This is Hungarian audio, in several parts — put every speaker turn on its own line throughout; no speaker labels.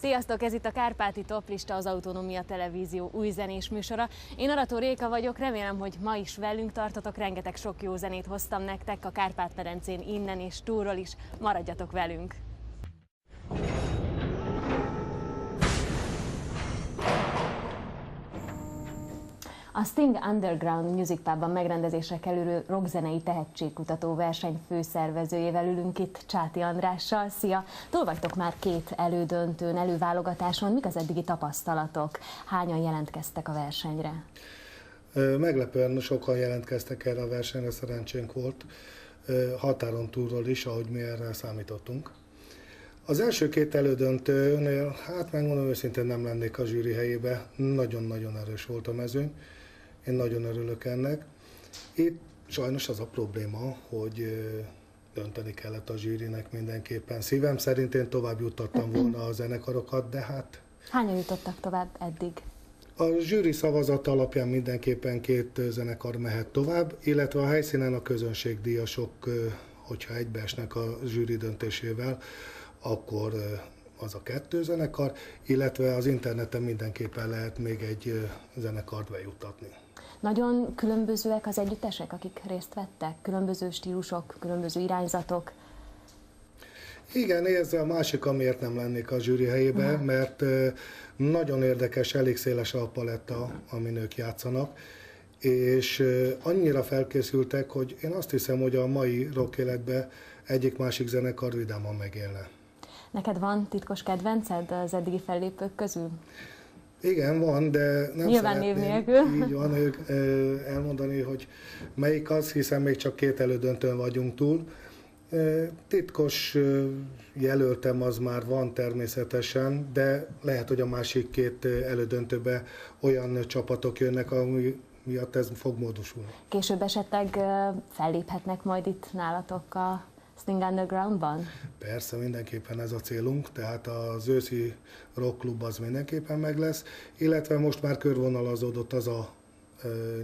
Sziasztok, ez itt a Kárpáti Toplista, az Autonómia Televízió új zenés műsora. Én Arató Réka vagyok, remélem, hogy ma is velünk tartotok, rengeteg sok jó zenét hoztam nektek a Kárpát-medencén innen és túlról is, maradjatok velünk! A Sting Underground Music Pubban megrendezésre kerülő rockzenei tehetségkutató verseny főszervezőjével ülünk itt, Csáti Andrással. Szia! Túl vagytok már 2 elődöntőn, előválogatáson. Mik az eddigi tapasztalatok? Hányan jelentkeztek a versenyre?
Meglepően sokan jelentkeztek erre a versenyre, szerencsénk volt. Határon túlról is, ahogy mi erre számítottunk. Az első 2 elődöntőnél, hát megmondom őszintén, nem lennék a zsűri helyébe. Nagyon-nagyon erős volt a mezőny. Én nagyon örülök ennek. Itt sajnos az a probléma, hogy dönteni kellett a zsűrinek mindenképpen. Szívem szerint én tovább juttattam volna a zenekarokat, de hát...
Hányan jutottak tovább eddig?
A zsűri szavazat alapján mindenképpen 2 zenekar mehet tovább, illetve a helyszínen a közönségdíjasok, hogyha egybeesnek a zsűri döntésével, akkor az a 2 zenekar, illetve az interneten mindenképpen lehet még egy zenekart bejuttatni.
Nagyon különbözőek az együttesek, akik részt vettek? Különböző stílusok, különböző irányzatok?
Igen, ez a másik, amiért nem lennék a zsűri helyébe, mert nagyon érdekes, elég széles a paletta, amin ők játszanak, és annyira felkészültek, hogy én azt hiszem, hogy a mai rock életben egyik-másik zenekar vidáman megélne.
Neked van titkos kedvenced az eddigi fellépők közül?
Igen, van, de nem
nyilván név nélkül.
Így van, elmondani, hogy melyik az, hiszen még csak 2 elődöntőn vagyunk túl. Titkos jelöltem az már van természetesen, de lehet, hogy a másik 2 elődöntőbe olyan csapatok jönnek, ami miatt ez fog módosulni.
Később esetleg felléphetnek majd itt nálatok a Sting Undergroundban?
Persze, mindenképpen ez a célunk, tehát az őszi rockklub az mindenképpen meg lesz, illetve most már körvonalazódott az a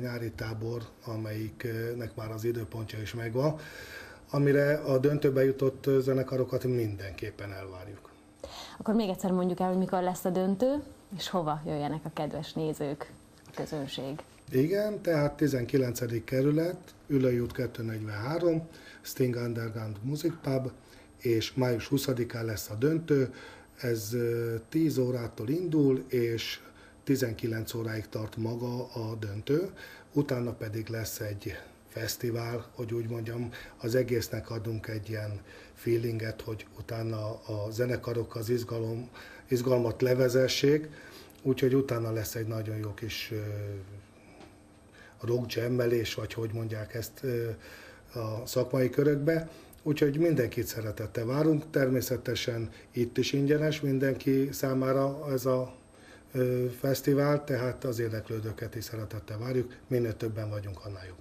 nyári tábor, amelyiknek már az időpontja is megvan, amire a döntőbe jutott zenekarokat mindenképpen elvárjuk.
Akkor még egyszer mondjuk el, hogy mikor lesz a döntő, és hova jöjjenek a kedves nézők, a közönség.
Igen, tehát 19. kerület, Üllői út 243, Sting Underground Music Pub, és május 20-án lesz a döntő. Ez 10 órától indul, és 19 óráig tart maga a döntő. Utána pedig lesz egy fesztivál, hogy úgy mondjam, az egésznek adunk egy ilyen feelinget, hogy utána a zenekarok az izgalmat levezessék, úgyhogy utána lesz egy nagyon jó kis rock jammelés, vagy hogy mondják ezt a szakmai körökbe. Úgyhogy mindenkit szeretettel várunk, természetesen itt is ingyenes mindenki számára ez a fesztivál, tehát az érdeklődőket is szeretettel várjuk, minél többen vagyunk, annál jobb.